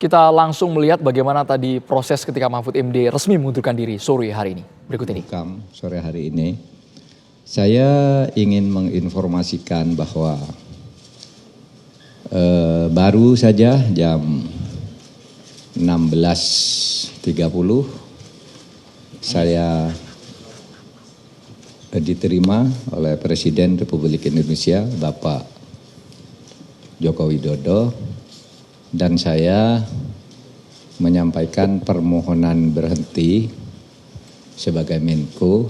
Kita langsung melihat bagaimana tadi proses ketika Mahfud MD resmi mengundurkan diri sore hari ini. Berikut ini. Sore hari ini, saya ingin menginformasikan bahwa baru saja jam 16.30 saya diterima oleh Presiden Republik Indonesia Bapak Joko Widodo, dan saya menyampaikan permohonan berhenti sebagai Menko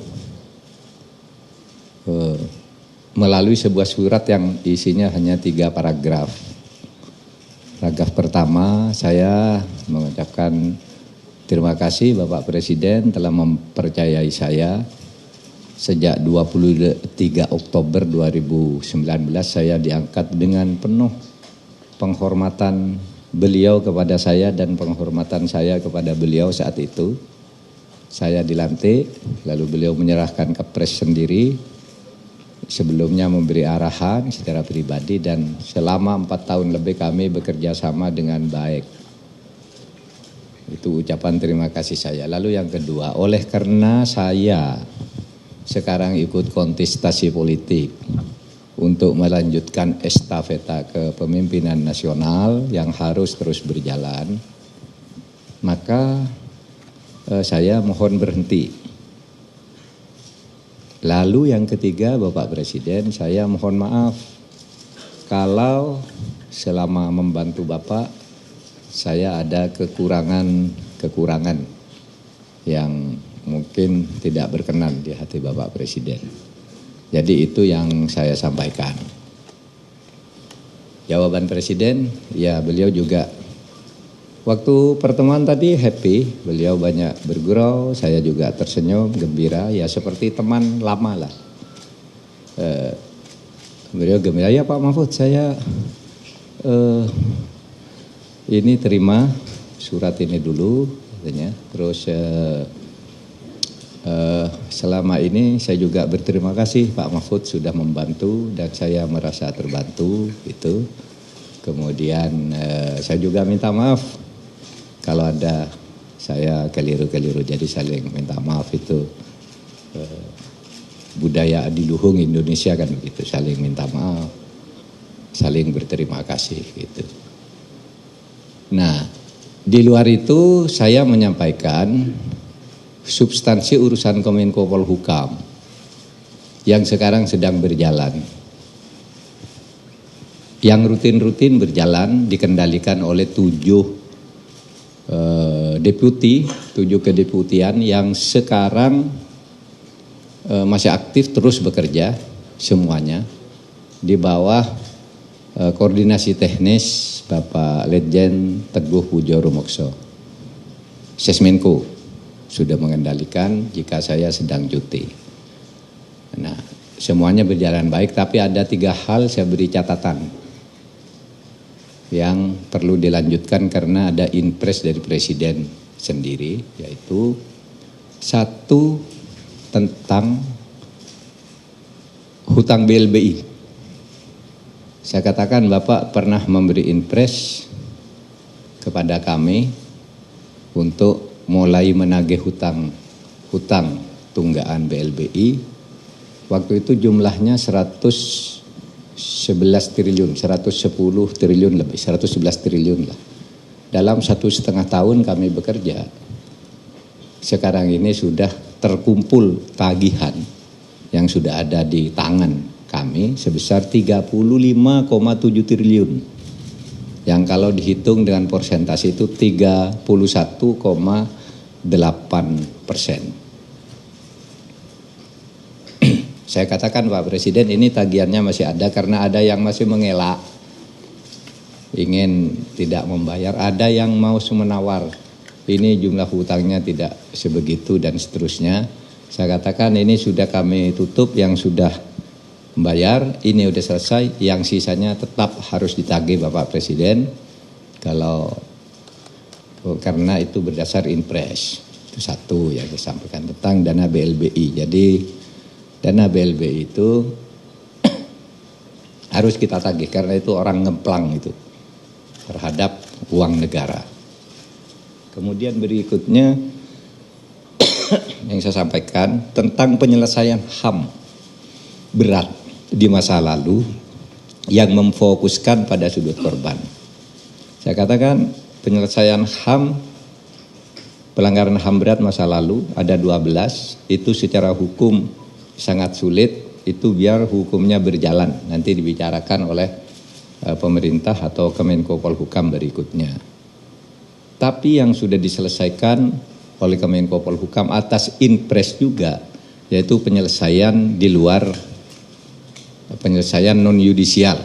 melalui sebuah surat yang isinya hanya 3 paragraf. Paragraf pertama, saya mengucapkan terima kasih Bapak Presiden telah mempercayai saya. Sejak 23 Oktober 2019 saya diangkat dengan penuh penghormatan beliau kepada saya dan penghormatan saya kepada beliau saat itu. Saya dilantik, lalu beliau menyerahkan kepres sendiri, sebelumnya memberi arahan secara pribadi, dan selama 4 tahun lebih kami bekerja sama dengan baik. Itu ucapan terima kasih saya. Lalu yang kedua, oleh karena saya sekarang ikut kontestasi politik untuk melanjutkan estafeta kepemimpinan nasional yang harus terus berjalan, maka saya mohon berhenti. Lalu yang ketiga, Bapak Presiden, saya mohon maaf kalau selama membantu Bapak saya ada kekurangan yang mungkin tidak berkenan di hati Bapak Presiden. Jadi itu yang saya sampaikan. Jawaban Presiden, ya beliau juga waktu pertemuan tadi happy, beliau banyak bergurau, saya juga tersenyum, gembira, ya seperti teman lama lah. Beliau gembira, ya Pak Mahfud, saya ini terima surat ini dulu, katanya. Terus selama ini saya juga berterima kasih Pak Mahfud sudah membantu dan saya merasa terbantu gitu. Kemudian saya juga minta maaf kalau ada saya keliru-keliru, jadi saling minta maaf itu budaya adiluhung Indonesia kan begitu, saling minta maaf, saling berterima kasih gitu. Nah, di luar itu saya menyampaikan substansi urusan Kemenko Polhukam yang sekarang sedang berjalan, yang rutin-rutin berjalan, dikendalikan oleh 7 deputi, 7 kedeputian yang sekarang masih aktif terus bekerja semuanya di bawah koordinasi teknis Bapak Letjen Teguh Pujo Rumokso. Sesmenko sudah mengendalikan jika saya sedang cuti. Nah, semuanya berjalan baik, tapi ada 3 hal saya beri catatan yang perlu dilanjutkan karena ada impres dari Presiden sendiri, yaitu 1 tentang hutang BLBI. Saya katakan Bapak pernah memberi impres kepada kami untuk mulai menagih hutang tunggaan BLBI. Waktu itu jumlahnya 111 triliun, 110 triliun lebih, 111 triliun lah. Dalam 1,5 tahun kami bekerja, sekarang ini sudah terkumpul tagihan yang sudah ada di tangan kami sebesar 35,7 triliun. Yang kalau dihitung dengan persentase itu 31,8%. Saya katakan Pak Presiden, ini tagihannya masih ada karena ada yang masih mengelak, ingin tidak membayar, ada yang mau menawar, ini jumlah hutangnya tidak sebegitu dan seterusnya. Saya katakan ini sudah kami tutup, yang sudah membayar ini sudah selesai, yang sisanya tetap harus ditagih Bapak Presiden karena itu berdasar impres. Itu 1 yang saya sampaikan tentang dana BLBI. Jadi dana BLBI itu harus kita tagih karena itu orang ngemplang itu terhadap uang negara. Kemudian berikutnya yang saya sampaikan tentang penyelesaian HAM berat di masa lalu yang memfokuskan pada sudut korban. Saya katakan penyelesaian HAM, pelanggaran HAM berat masa lalu ada 12, itu secara hukum sangat sulit, itu biar hukumnya berjalan, nanti dibicarakan oleh pemerintah atau Kemenko Polhukam berikutnya. Tapi yang sudah diselesaikan oleh Kemenko Polhukam atas inpres juga, yaitu penyelesaian di luar, penyelesaian non yudisial,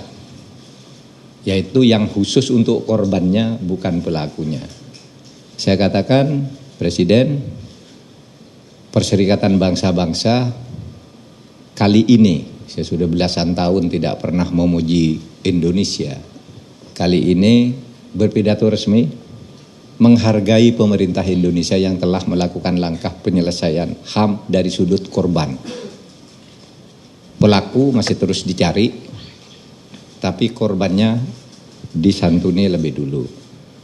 yaitu yang khusus untuk korbannya bukan pelakunya. Saya katakan Presiden, Perserikatan Bangsa-Bangsa kali ini, saya sudah belasan tahun tidak pernah memuji Indonesia, kali ini berpidato resmi menghargai pemerintah Indonesia yang telah melakukan langkah penyelesaian HAM dari sudut korban. Pelaku masih terus dicari, tapi korbannya disantuni lebih dulu.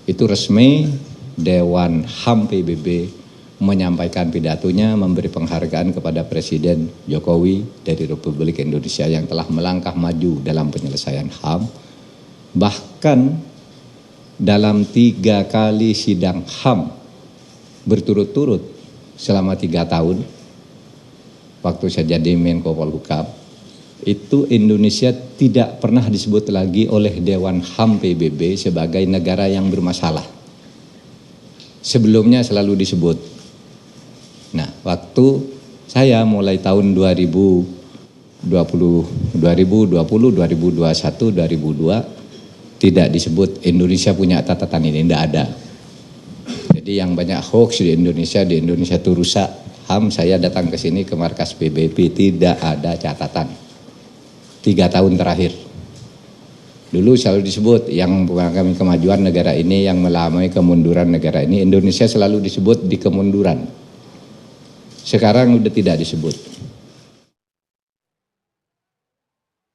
Itu resmi Dewan HAM PBB menyampaikan pidatonya, memberi penghargaan kepada Presiden Jokowi dari Republik Indonesia yang telah melangkah maju dalam penyelesaian HAM. Bahkan dalam 3 kali sidang HAM berturut-turut selama 3 tahun, waktu saya jadi Menko Polhukam, itu Indonesia tidak pernah disebut lagi oleh Dewan HAM PBB sebagai negara yang bermasalah. Sebelumnya selalu disebut. Nah, waktu saya mulai tahun 2020, 2021, 2002 tidak disebut Indonesia punya catatan ini, tidak ada. Jadi yang banyak hoax di Indonesia itu rusak. HAM, saya datang ke sini ke markas PBB tidak ada catatan. 3 tahun terakhir. Dulu selalu disebut yang mengalami kemajuan negara ini, yang melamai kemunduran negara ini, Indonesia selalu disebut di kemunduran. Sekarang udah tidak disebut.